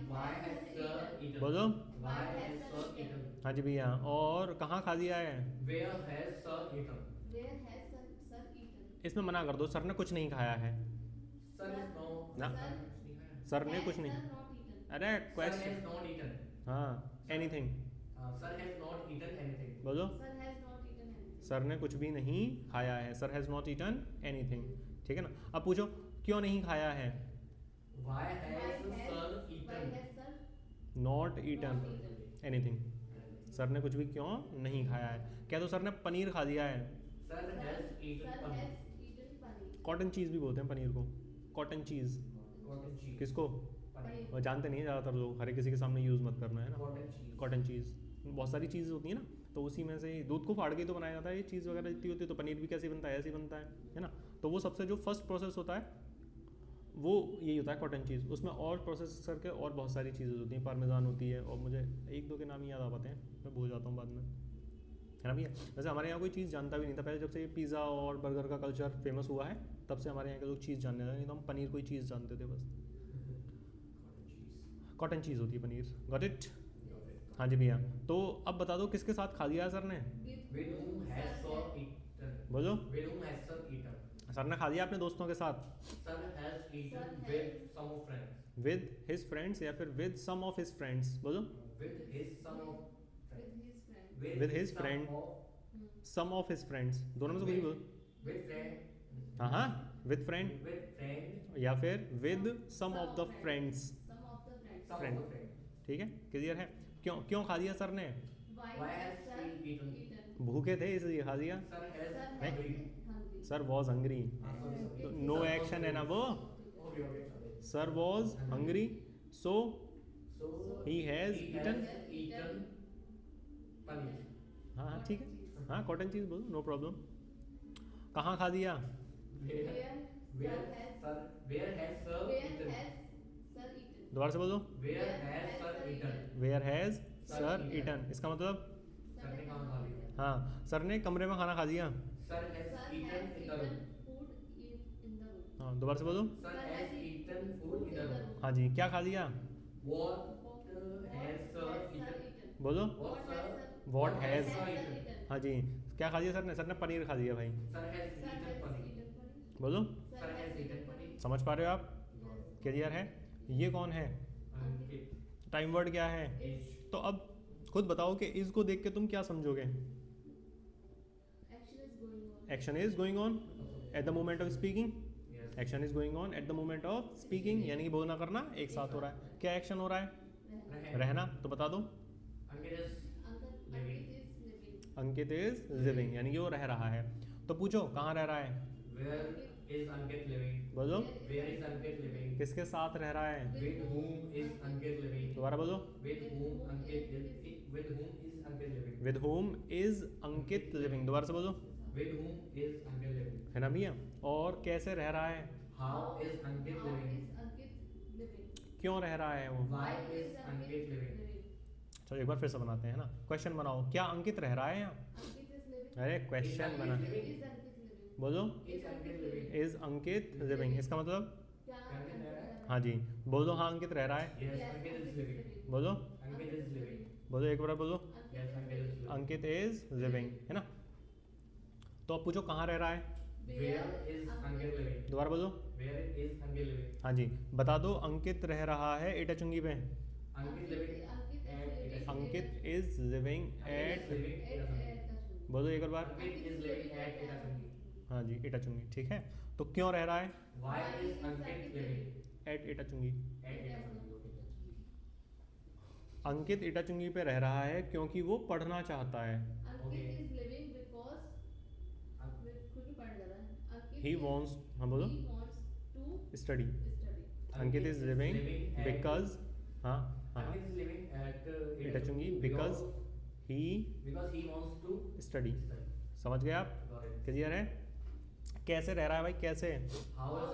Speaker 2: Why has sir eaten?
Speaker 1: बोलो,
Speaker 2: Why has sir eaten?
Speaker 1: हाँ जी भैया। और कहाँ खा लिया है,
Speaker 2: Where has sir eaten?
Speaker 1: इसमें मना कर दो, सर ने कुछ नहीं खाया है।
Speaker 2: Sir is no.
Speaker 1: ना,
Speaker 2: Sir ने कुछ नहीं खाया।
Speaker 1: सर ने कुछ नहीं, अरे
Speaker 2: Sir
Speaker 1: question,
Speaker 2: has not eaten.
Speaker 1: हाँ, anything,
Speaker 2: Sir has not eaten anything.
Speaker 1: बोलो, सर ने कुछ भी नहीं खाया है, sir has not eaten anything, ठीक है ना। अब पूछो क्यों नहीं खाया है,
Speaker 2: Why has sir eaten?
Speaker 1: Not eaten anything, sir ने कुछ भी क्यों नहीं खाया है। कह दो सर ने पनीर खा लिया है,
Speaker 2: Sir has eaten paneer.
Speaker 1: Cotton cheese भी बोलते हैं पनीर को, कॉटन चीज़,
Speaker 2: Cotton cheese.
Speaker 1: किसको,
Speaker 2: पनीर,
Speaker 1: और जानते नहीं है ज़्यादातर लोग, हर किसी के सामने यूज़ मत करना है ना।
Speaker 2: कॉटन चीज,
Speaker 1: कॉटन चीज़, बहुत सारी चीज़ होती है ना, तो उसी में से दूध को फाड़ के तो बनाया जाता है, ये चीज़ वगैरह जितनी होती है, तो पनीर भी कैसे बनता है, ऐसे ही बनता है ना। तो वो सबसे जो फर्स्ट प्रोसेस होता है वो यही होता है कॉटन चीज़। उसमें और प्रोसेस करके और बहुत सारी चीज़ें होती हैं, पार्मेजान होती है, और मुझे एक दो के नाम ही याद आ पाते हैं, मैं भूल जाता हूँ बाद में, है ना भैया। वैसे हमारे यहाँ कोई चीज़ जानता भी नहीं था पहले, जब से ये पिज़्ज़ा और बर्गर का कल्चर फेमस हुआ है तब से हमारे यहाँ के लोग चीज़ जानने लगे, नहीं तो हम पनीर कोई चीज़ जानते थे बस। कॉटन चीज़ होती है पनीर, गॉट इट। हाँ जी भैया, तो अब बता दो किसके साथ खा लिया है सर ने,
Speaker 2: with whom has sir eaten,
Speaker 1: बोलो।
Speaker 2: with whom has sir eaten,
Speaker 1: sir ने खा लिया अपने दोस्तों के साथ,
Speaker 2: sir has eaten
Speaker 3: Sir
Speaker 2: with
Speaker 3: has-
Speaker 2: some of friends,
Speaker 1: with his friends या फिर with some of his friends, बोलो।
Speaker 2: with his some of
Speaker 3: with
Speaker 2: friends,
Speaker 3: his friend.
Speaker 1: With his
Speaker 2: some
Speaker 1: friend.
Speaker 2: of,
Speaker 1: some of his friends, दोनों में से कुछ बोलो।
Speaker 2: with friend,
Speaker 1: हाँ हाँ, विद फ्रेंड
Speaker 2: with friend,
Speaker 1: या फिर with some of the friends,
Speaker 3: Some of the friends.
Speaker 2: some
Speaker 1: Friend.
Speaker 2: of the friend.
Speaker 1: ठीक है, क्लियर है। क्यों क्यों खा लिया सर ने,
Speaker 2: Why has
Speaker 3: sir
Speaker 2: he eaten?
Speaker 1: भूखे थे इसलिए खा लिया।
Speaker 2: Sir has
Speaker 3: Sir
Speaker 1: Hey.
Speaker 3: has
Speaker 2: hungry.
Speaker 3: hungry.
Speaker 1: Sir was hungry,
Speaker 2: Sorry.
Speaker 1: तो नो एक्शन है ना वो,
Speaker 2: Okay, okay, sorry.
Speaker 1: Sir was hungry so
Speaker 2: So
Speaker 1: He has eaten-
Speaker 2: eaten paneer.
Speaker 1: हाँ हाँ ठीक है, हाँ कॉटन चीज़ बोलो, नो प्रॉब्लम। कहाँ खा दिया,
Speaker 2: Where where has sir eaten?
Speaker 1: दोबारा से बोलो।
Speaker 2: Where has sir eaten?
Speaker 1: Where has
Speaker 2: Sir
Speaker 1: sir
Speaker 2: eaten.
Speaker 1: Eaten, इसका मतलब
Speaker 2: सर ने खाना खा लिया।
Speaker 1: हाँ सर ने कमरे में खाना खा लिया।
Speaker 2: Sir has eaten in the room.
Speaker 3: food in the room.
Speaker 1: हाँ दोबारा से बोलो।
Speaker 2: Sir has eaten food in the room.
Speaker 1: हाँ जी, क्या खा लिया,
Speaker 2: What has sir eaten?
Speaker 1: बोलो।
Speaker 2: What sir?
Speaker 1: What has-
Speaker 2: sir eaten?
Speaker 1: हाँ जी, क्या खा लिया सर ने, सर ने पनीर खा लिया भाई,
Speaker 2: Sir has eaten paneer.
Speaker 1: बोलो।
Speaker 2: Sir has eaten paneer.
Speaker 1: समझ पा रहे हो आप, क्लियर है। ये कौन है,
Speaker 2: Ankit
Speaker 1: टाइम वर्ड क्या है,
Speaker 2: is
Speaker 1: तो अब खुद बताओ कि इसको देख के तुम क्या समझोगे।
Speaker 3: Action is going on.
Speaker 1: Action is going on at the moment of speaking,
Speaker 2: yes.
Speaker 1: Action is going on at the moment of speaking, यानी कि बोलना करना एक साथ हो रहा है। क्या एक्शन हो रहा है,
Speaker 2: Rehen.
Speaker 1: रहना, तो बता दो।
Speaker 2: Ankit is
Speaker 3: Ankit is living.
Speaker 1: Ankit is living, यानी कि वो रह रहा है। तो पूछो कहाँ रह रहा है,
Speaker 2: where is Ankit living?
Speaker 1: बोलो।
Speaker 2: Where is Ankit living?
Speaker 1: किसके साथ रह रहा है,
Speaker 2: With whom is Ankit living?
Speaker 1: दोबारा बोलो।
Speaker 2: With whom Ankit is with whom is Ankit living?
Speaker 1: With home is Ankit living, दोबारा से बोलो,
Speaker 2: With whom is Ankit living?
Speaker 1: है ना भैया। और कैसे रह रहा है,
Speaker 2: How is Ankit
Speaker 3: How
Speaker 2: living?
Speaker 3: is Ankit living?
Speaker 1: क्यों रह रहा है वो।
Speaker 2: Why is Ankit living?
Speaker 1: चलो एक बार फिर से बनाते हैं ना, क्वेश्चन बनाओ, क्या अंकित रह रहा है यहाँ,
Speaker 3: Ankit is living.
Speaker 1: अरे क्वेश्चन
Speaker 2: Is
Speaker 1: बना,
Speaker 2: Ankit
Speaker 3: Is Ankit living?
Speaker 1: बोलो।
Speaker 2: Is Ankit living?
Speaker 1: Is Ankit living, इसका मतलब,
Speaker 3: क्या
Speaker 2: Ankit
Speaker 3: Ankit
Speaker 2: रह रहा है?
Speaker 3: रह रहा
Speaker 1: हाँ जी बोलो, हाँ अंकित रह रहा है,
Speaker 2: Yes,
Speaker 3: Yes,
Speaker 2: Ankit is living.
Speaker 1: बोलो।
Speaker 2: Ankit is living.
Speaker 1: बोलो एक बार बोलो,
Speaker 2: Yes, Ankit is living.
Speaker 1: Ankit is living, है ना। तो अब पूछो कहाँ रह रहा है,
Speaker 2: Where is Ankit living?
Speaker 1: दोबारा बोलो।
Speaker 2: Where is Ankit living?
Speaker 1: हाँ जी बता दो, अंकित रह रहा है एटा चुंगी पे,
Speaker 2: Ankit living at
Speaker 1: Ankit is living at, बोलो एक और बार।
Speaker 2: Ankit is living at Itasangi.
Speaker 1: हाँ जी एटा चुंगी, ठीक है। तो क्यों रह रहा है
Speaker 2: Why is Ankit living
Speaker 1: at Etah Chungi,
Speaker 2: at Itasangi? Okay.
Speaker 1: अंकित एटा चुंगी पे रह रहा है क्योंकि वो पढ़ना चाहता है,
Speaker 3: Ankit is living because क्योंकि पढ़ रहा है. Ankit
Speaker 1: ही
Speaker 3: is-
Speaker 1: वॉन्ट्स, हाँ बोलो,
Speaker 3: he wants to
Speaker 1: study,
Speaker 3: study.
Speaker 1: Ankit is living
Speaker 2: at-
Speaker 1: because, हाँ हाँ
Speaker 2: Ankit is living at
Speaker 1: एटा चुंगी because he
Speaker 2: because he wants to
Speaker 1: study,
Speaker 2: study.
Speaker 1: समझ गए आप,
Speaker 2: Got it.
Speaker 1: क्लियर है। कैसे रह रहा है भाई, कैसे,
Speaker 2: How is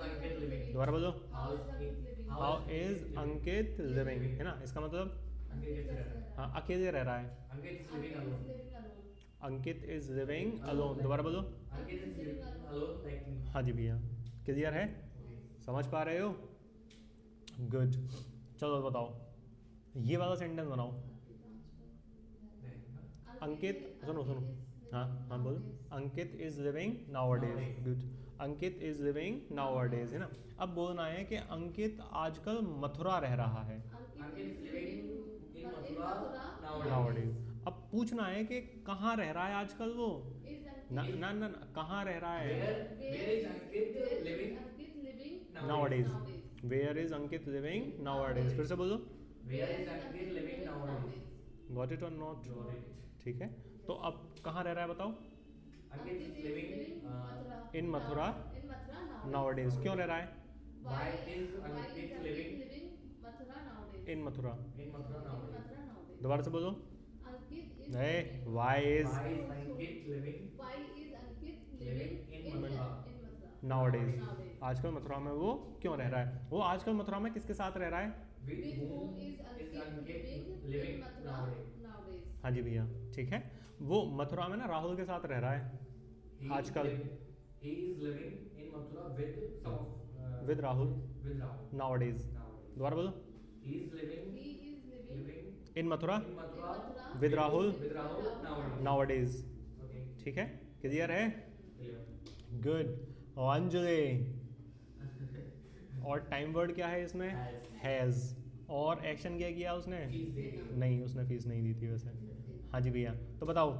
Speaker 2: Ankit living?
Speaker 1: दोबारा बोलो।
Speaker 3: How is Ankit living?
Speaker 1: How is Ankit living, है ना, इसका मतलब
Speaker 2: Ankit कैसे रह रहा है?
Speaker 1: हाँ अकेले रह रहा है,
Speaker 2: Ankit is
Speaker 3: Ankit
Speaker 2: living
Speaker 3: is
Speaker 2: alone.
Speaker 3: living alone.
Speaker 1: Ankit is living alone, दोबारा बोलो।
Speaker 2: Ankit is living alone like me.
Speaker 1: हाँ जी भैया, क्लियर है,
Speaker 2: Okay.
Speaker 1: समझ पा रहे हो, गुड। चलो बताओ, ये वाला सेंटेंस बनाओ। अंकित, सुनो सुनो, हाँ हाँ बोलो। Ankit is living nowadays, good. Ankit is living nowadays, है ना। अब बोलना है कि अंकित आजकल मथुरा रह रहा है,
Speaker 2: Ankit is living in Mathura
Speaker 1: now
Speaker 2: nowadays.
Speaker 1: Days. अब पूछना है कि कहाँ रह रहा है आजकल वो, ना ना ना ना, कहाँ रह रहा है,
Speaker 2: Where is Ankit living
Speaker 1: nowadays? Where is Ankit living nowadays, फिर से बोलो।
Speaker 2: Where is Ankit living nowadays?
Speaker 1: Got it or not,
Speaker 2: Got it.
Speaker 1: ठीक है। तो अब कहाँ रह रहा है बताओ,
Speaker 2: Ankit is living.
Speaker 1: In Mathura now days, क्यों रह रहा है,
Speaker 2: Why is Ankit living
Speaker 1: in Mathura?
Speaker 2: In Mathura nowadays.
Speaker 3: Mathura nowadays.
Speaker 1: दोबारा से बोलो।
Speaker 3: Ankit is
Speaker 1: Hey,
Speaker 3: living.
Speaker 1: why is
Speaker 2: Why is Ankit living
Speaker 3: Why is Ankit
Speaker 2: living in Mathura?
Speaker 3: in Mathura?
Speaker 1: nowadays?
Speaker 3: Nowadays.
Speaker 1: आजकल मथुरा में वो क्यों रह रहा है? वो आजकल मथुरा में किसके साथ रह रहा है?
Speaker 2: With
Speaker 3: With
Speaker 2: whom
Speaker 3: whom is
Speaker 2: is
Speaker 3: Ankit
Speaker 2: Ankit
Speaker 3: living
Speaker 2: living
Speaker 3: in Mathura
Speaker 2: nowadays?
Speaker 3: nowadays?
Speaker 1: हाँ जी भैया, ठीक है। वो मथुरा में ना राहुल के साथ रह रहा है
Speaker 2: He
Speaker 1: आजकल।
Speaker 2: he is living in Mathura with some of
Speaker 1: with Rahul
Speaker 2: with Rahul
Speaker 1: nowadays।
Speaker 2: nowadays.
Speaker 1: दोबारा बोलो।
Speaker 2: He is living
Speaker 3: He is living
Speaker 1: in Mathura
Speaker 2: in Mathura
Speaker 1: with Rahul
Speaker 2: with Rahul nowadays.
Speaker 1: Nowadays.
Speaker 2: Okay,
Speaker 1: ठीक है, क्लियर है?
Speaker 2: clear.
Speaker 1: गुड। और अंजलि, और time word क्या है इसमें?
Speaker 2: Has.
Speaker 1: हैज़। और एक्शन क्या किया उसने?
Speaker 2: Fees देनी।
Speaker 1: नहीं, उसने फीस नहीं दी थी वैसे। हाँ जी भैया, तो बताओ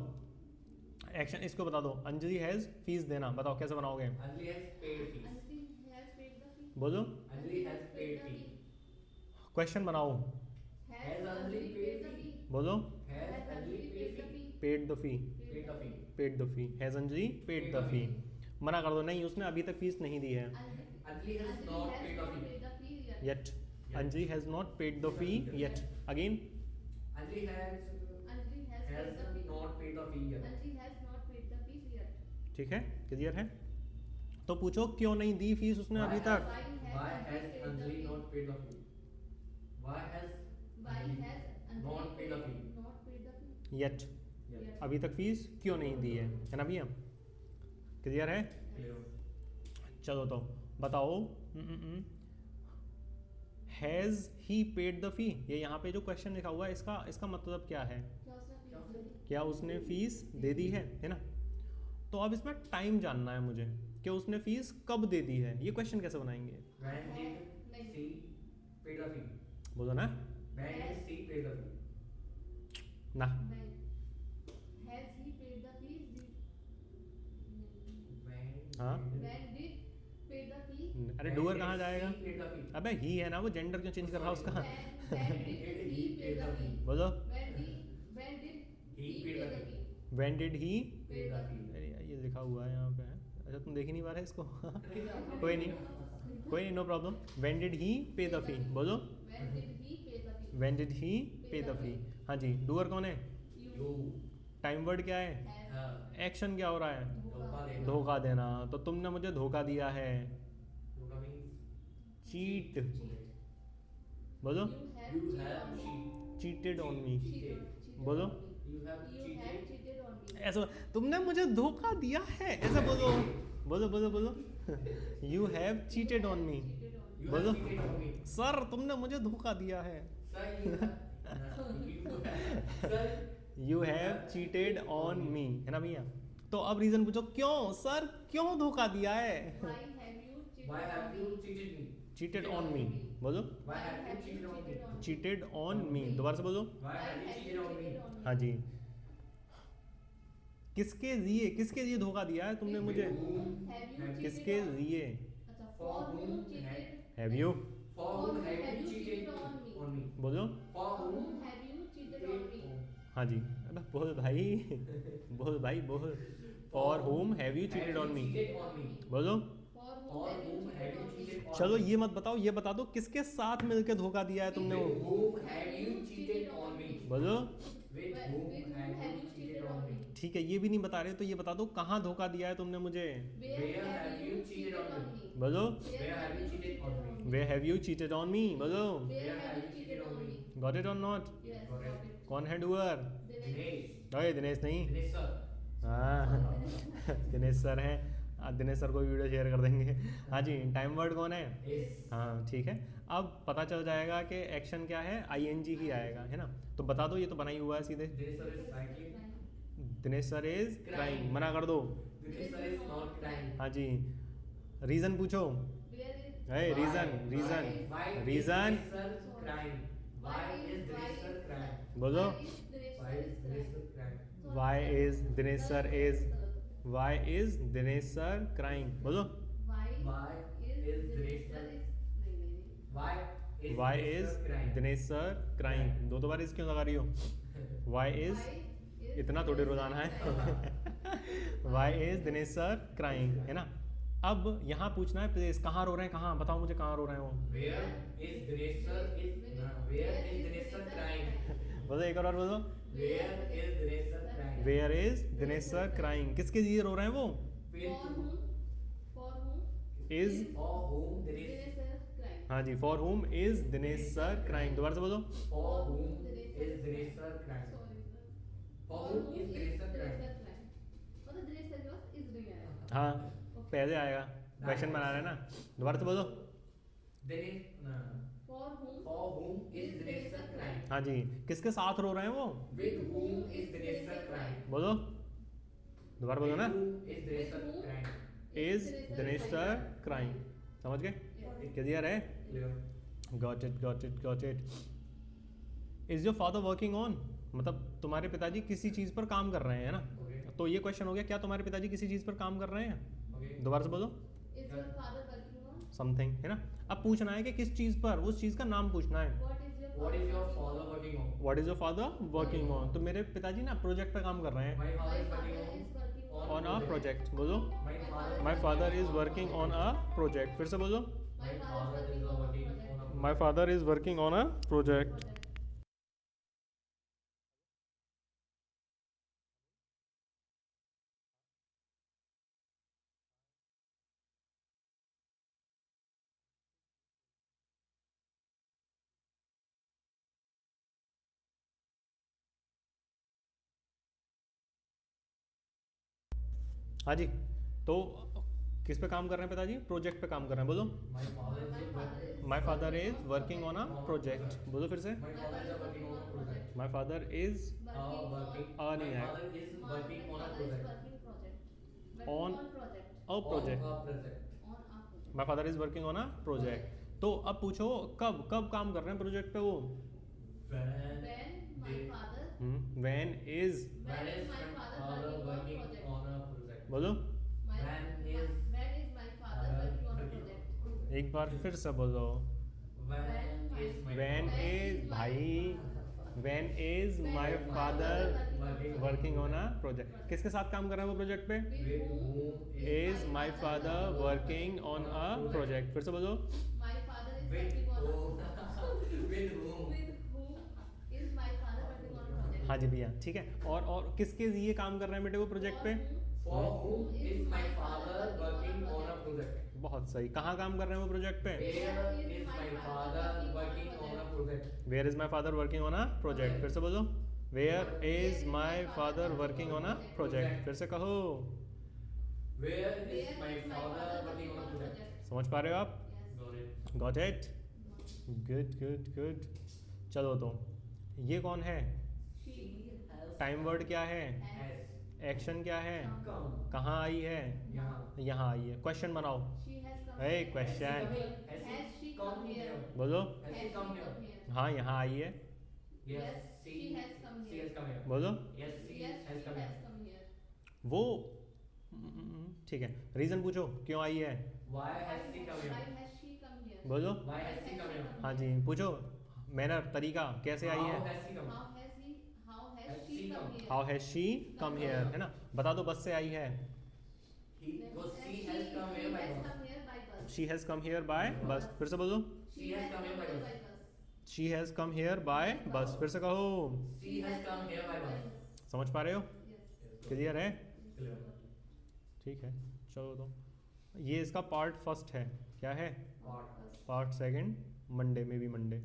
Speaker 1: एक्शन, इसको बता दो। अंजलि हैज़ फीस देना, बताओ कैसे बनाओगे?
Speaker 2: Anjali has paid fees.
Speaker 3: Anjali has paid the fee.
Speaker 1: बोलो,
Speaker 2: Anjali has paid fee.
Speaker 1: Question बनाओ,
Speaker 2: Has Anjali paid
Speaker 3: the
Speaker 2: fee?
Speaker 3: fee?
Speaker 1: बोलो।
Speaker 2: Has Anjali paid fee?
Speaker 1: Paid the fee,
Speaker 2: Paid the fee.
Speaker 1: Paid the fee. Has Anjali paid the फी? मना कर दो, नहीं उसने अभी तक फीस नहीं दी है।
Speaker 2: Anjali has not paid the fee.
Speaker 3: paid the fee yet.
Speaker 1: Yet, Anjali has not paid the fee yet. Again,
Speaker 2: Anjali has
Speaker 3: Anjali has paid the fee.
Speaker 2: not paid the fee yet.
Speaker 3: Anjali has not paid the fees yet.
Speaker 1: ठीक है, clear है? तो पूछो क्यों नहीं दी fees उसने अभी तक?
Speaker 2: Why has Anjali not paid the fee? Why has
Speaker 3: Why
Speaker 2: Anjali
Speaker 3: has Anjali
Speaker 2: not paid the fee?
Speaker 3: not paid the fee?
Speaker 1: Yet,
Speaker 2: Yet.
Speaker 1: अभी तक फीस क्यों नहीं दी है ना भैया? क्लियर है?
Speaker 2: Clear.
Speaker 1: चलो तो बताओ, हैज़ ही पेड द फी? ये यहाँ पे जो क्वेश्चन लिखा हुआ है इसका मतलब क्या है?
Speaker 3: क्या उसने
Speaker 1: क्या उसने
Speaker 3: फीस दी?
Speaker 1: फीस दे दी है ना? तो अब इसमें टाइम जानना है मुझे कि उसने फीस कब दे दी है। ये क्वेश्चन कैसे बनाएंगे?
Speaker 2: When did
Speaker 3: नहीं।
Speaker 2: she paid the fee?
Speaker 1: बोलो ना।
Speaker 2: When did she pay the fee?
Speaker 1: ना,
Speaker 3: नहीं। Has he paid the fees?
Speaker 2: When
Speaker 1: हाँ।
Speaker 3: When did pay the fee?
Speaker 1: अरे
Speaker 2: when
Speaker 1: डूअर
Speaker 2: did
Speaker 1: कहाँ जाएगा?
Speaker 2: she paid the fee?
Speaker 1: अबे ही है ना, वो जेंडर क्यों चेंज कर रहा है उसका?
Speaker 3: When did he pay the fee?
Speaker 1: बोलो,
Speaker 3: When did
Speaker 2: He paid the fee.
Speaker 1: When did he?
Speaker 2: Paid the fee.
Speaker 1: अरे यार, ये लिखा हुआ है यहाँ पे। अच्छा, तुम देख ही नहीं पा रहे इसको? कोई नहीं, कोई नहीं, no problem. When did he pay the फी? बोलो,
Speaker 3: When did he pay the fee?
Speaker 1: When did he pay the फी? हाँ जी, डूअर कौन है?
Speaker 2: You
Speaker 1: टाइम वर्ड क्या है?
Speaker 3: Have
Speaker 1: एक्शन क्या हो रहा है?
Speaker 2: धोखा देना।
Speaker 1: धोखा देना। तो तुमने मुझे धोखा दिया है।
Speaker 2: धोखा means
Speaker 1: चीट, बोलो,
Speaker 2: you have
Speaker 1: cheated on me. बोलो,
Speaker 2: you have cheated.
Speaker 3: cheated on me.
Speaker 1: ऐसा, तुमने मुझे धोखा दिया है, ऐसा बोलो। बोलो बोलो बोलो, you have cheated on me.
Speaker 2: You
Speaker 1: बोलो।
Speaker 2: have cheated on me.
Speaker 1: Sir तुमने मुझे धोखा दिया है।
Speaker 2: Sir,
Speaker 1: you have cheated on me, है ना भैया? तो अब रीजन पूछो, क्यों सर, क्यों धोखा दिया है?
Speaker 3: Why have you cheated
Speaker 2: why have you cheated me?
Speaker 1: Cheated on me, बोलो।
Speaker 2: Why have you cheated on me?
Speaker 1: Cheated on me, दोबारा से बोलो।
Speaker 2: Why have you cheated on me?
Speaker 1: हाँ जी, किसके लिए धोखा दिया है तुमने मुझे? किसके लिए?
Speaker 3: अच्छा,
Speaker 2: For whom
Speaker 3: cheated
Speaker 1: have you?
Speaker 2: For whom have you cheated on me?
Speaker 1: बोलो।
Speaker 2: For whom
Speaker 3: have you cheated on me?
Speaker 1: हाँ जी, अबे बोल भाई, बोल भाई बोल। For home have you cheated on me?
Speaker 2: cheated on me?
Speaker 1: बोलो।
Speaker 2: For whom have you cheated on
Speaker 1: चलो
Speaker 2: me?
Speaker 1: ये मत बताओ, ये बता दो किसके साथ मिलके धोखा दिया है तुमने?
Speaker 2: With whom have you cheated on me?
Speaker 1: बोलो।
Speaker 2: With whom have you cheated on me?
Speaker 1: ठीक है, ये भी नहीं बता रहे तो ये बता दो कहाँ धोखा दिया है तुमने मुझे?
Speaker 2: Where have you cheated on me?
Speaker 1: बोलो।
Speaker 2: Where have you cheated on me?
Speaker 1: Way have you cheated on me? बोलो।
Speaker 2: Where have you cheated on me?
Speaker 1: Got it or not?
Speaker 3: Yes,
Speaker 2: Got it.
Speaker 3: got it.
Speaker 1: कौन है doer?
Speaker 2: Dinesh.
Speaker 1: ओए दिनेश नहीं,
Speaker 2: Dinesh sir.
Speaker 1: हाँ Dinesh sir हैं। Dinesh sir को video share कर देंगे। हाँ जी, टाइम वर्ड कौन है?
Speaker 2: Is.
Speaker 1: हाँ ठीक है, अब पता चल जाएगा कि एक्शन क्या है, आईएनजी ही आएगा, है ना? तो बता दो, ये तो बना ही हुआ है सीधे।
Speaker 2: Dinesh sir is cycling.
Speaker 1: Dinesh sir is crying, मना कर दो।
Speaker 2: Dinesh sir is not crying.
Speaker 1: हाँ जी, रीजन पूछो।
Speaker 3: Where is
Speaker 1: Hey, reason, reason,
Speaker 2: Why
Speaker 1: reason.
Speaker 2: is Dinesh sir crying? Why is Dinesh sir crying?
Speaker 1: बोलो।
Speaker 2: Why is Dinesh sir crying?
Speaker 1: Why is Dinesh sir is? Why is Dinesh sir crying? बोलो।
Speaker 2: Why is Dinesh sir? Why is
Speaker 1: Why
Speaker 2: Dinesh
Speaker 1: is
Speaker 2: sir crying?
Speaker 1: Dinesh sir crying? दो बार इस क्यों लगा रही हो? Why is, इतना थोड़ी रोजाना है। Why is Dinesh sir crying, है ना? अब यहाँ पूछना है प्लेस, कहाँ रो रहे हैं, कहाँ बताओ मुझे, कहाँ रो रहे हैं वो।
Speaker 2: Where is Dinesh sir where is Dinesh sir crying?
Speaker 1: बोलो एक और बोलो।
Speaker 2: Where is Dinesh sir crying?
Speaker 1: Where is Dinesh sir crying, किसके लिए रो रहे हैं वो?
Speaker 3: For whom
Speaker 1: इज,
Speaker 2: For whom Dinesh
Speaker 3: Dinesh sir crying?
Speaker 1: हाँ जी, for whom is Dinesh sir crying, दोबारा से बोलो।
Speaker 2: For whom is Dinesh sir crying?
Speaker 3: Sorry sir.
Speaker 2: For whom is Dinesh sir crying?
Speaker 3: मतलब दिनेश सर के पास इज नहीं आया।
Speaker 1: हाँ पहले आएगा, क्वेश्चन बना रहे हैं ना, दोबारा से बोलो।
Speaker 2: Dinesh
Speaker 3: For
Speaker 2: For whom is Dinesh sir crying?
Speaker 1: हाँ जी, किसके साथ रो रहे हैं वो?
Speaker 2: With whom is Dinesh sir crying?
Speaker 1: बोलो, दोबारा बोलो ना।
Speaker 2: With whom is Dinesh sir crying?
Speaker 1: Is Dinesh sir crying, समझ गए? क्लियर है?
Speaker 2: Clear.
Speaker 1: Got it got it got it. Is your father working on, मतलब तुम्हारे पिताजी किसी चीज़ पर काम कर रहे हैं ना,
Speaker 2: Okay.
Speaker 1: तो ये क्वेश्चन हो गया, क्या तुम्हारे पिताजी किसी चीज़ पर काम कर रहे हैं?
Speaker 2: Okay.
Speaker 1: दोबारा से बोलो।
Speaker 3: Is your father working on?
Speaker 1: Something, है ना। अब पूछना है कि किस चीज़ पर, उस चीज़ का नाम पूछना है।
Speaker 3: What is your
Speaker 2: What is your father working on?
Speaker 1: What is your father working on, तो मेरे पिताजी ना प्रोजेक्ट पे काम कर रहे हैं,
Speaker 2: My
Speaker 3: My
Speaker 2: father is
Speaker 3: father
Speaker 2: working
Speaker 3: is working on.
Speaker 1: On a project. बोलो,
Speaker 2: My father.
Speaker 1: My father is working on a project, फिर से बोलो।
Speaker 2: My father is working on a.
Speaker 1: My father is working on a project. हाँ जी, तो किस पे काम कर रहे हैं पिताजी? प्रोजेक्ट पे काम कर रहे हैं, बोलो।
Speaker 2: My father is working.
Speaker 1: My father is working on a project, बोलो फिर से।
Speaker 2: My father is working on a project.
Speaker 1: My father is
Speaker 2: Working.
Speaker 1: नहीं
Speaker 2: My
Speaker 1: है,
Speaker 2: father is working on a project.
Speaker 1: On-
Speaker 3: project.
Speaker 1: A project.
Speaker 2: On a project.
Speaker 3: On a project.
Speaker 1: My father is working on a project. तो अब पूछो कब कब काम कर रहे हैं प्रोजेक्ट पे वो?
Speaker 2: When.
Speaker 3: When my father.
Speaker 1: When is,
Speaker 2: When is my father working on a project?
Speaker 1: बोलो
Speaker 2: When is
Speaker 3: When is my father working on a project?
Speaker 1: एक बार फिर से बोलो।
Speaker 2: When is my
Speaker 1: when
Speaker 2: father
Speaker 1: is भाई, when is my father working on a project, किसके साथ काम कर रहे हैं वो प्रोजेक्ट पे?
Speaker 2: with whom
Speaker 1: is my father working on a project, फिर से बोलो।
Speaker 3: My father is
Speaker 2: with
Speaker 3: working on
Speaker 2: whom
Speaker 3: a
Speaker 2: with whom
Speaker 3: with whom is my father working on a project?
Speaker 1: हाँ जी भैया, ठीक है। और किसके लिए काम कर रहे हैं बेटे वो प्रोजेक्ट पे?
Speaker 2: for whom is my father working on a project?
Speaker 1: बहुत सही, कहाँ काम कर रहे हैं वो प्रोजेक्ट पे?
Speaker 2: Where is my father working on a project?
Speaker 1: Where is my father working on a project, फिर से बोलो। Where is my father working on a project, फिर से कहो।
Speaker 2: Where is my father working on a project?
Speaker 1: समझ पा रहे हो आप?
Speaker 3: Yes.
Speaker 2: Got it.
Speaker 1: Got it, good good good. चलो तो ये कौन है?
Speaker 3: She
Speaker 1: टाइम वर्ड क्या है?
Speaker 2: Has
Speaker 1: एक्शन क्या है?
Speaker 2: come.
Speaker 1: कहाँ आई है?
Speaker 2: यहाँ.
Speaker 1: यहाँ आई है। क्वेश्चन बनाओ।
Speaker 3: She has come.
Speaker 1: Hey,
Speaker 3: here.
Speaker 1: question.
Speaker 3: Has she come here?
Speaker 1: बोलो।
Speaker 2: Has she come here?
Speaker 1: हाँ यहाँ आई है,
Speaker 2: Yes,
Speaker 3: she has come
Speaker 2: She
Speaker 3: here.
Speaker 2: has come here.
Speaker 1: बोलो।
Speaker 2: Yes, she
Speaker 3: Yes,
Speaker 2: has
Speaker 3: she
Speaker 2: come
Speaker 3: has
Speaker 2: here.
Speaker 3: come here.
Speaker 1: वो ठीक है, reason पूछो क्यों आई है?
Speaker 2: Why has she come
Speaker 3: Why
Speaker 2: here?
Speaker 3: has she come here?
Speaker 1: बोलो।
Speaker 2: Why has she come here?
Speaker 1: हाँ जी पूछो, मैनर तरीका कैसे आई है?
Speaker 2: How has she come?
Speaker 3: How has she come here?
Speaker 1: How has she come here, है ना। बता दो बस से आई है।
Speaker 2: He was she has come here by bus.
Speaker 3: come here by bus.
Speaker 1: She has come here bye बस, फिर से बोलो।
Speaker 2: She has come here by bus.
Speaker 1: She has come here bye बस, फिर से कहो।
Speaker 2: She has come here by bus.
Speaker 1: समझ पा रहे हो?
Speaker 3: Yes.
Speaker 1: क्लियर है?
Speaker 2: Clear.
Speaker 1: ठीक है, चलो तो ये इसका पार्ट फर्स्ट है, क्या है?
Speaker 2: Part.
Speaker 1: पार्ट सेकंड मंडे में भी मंडे।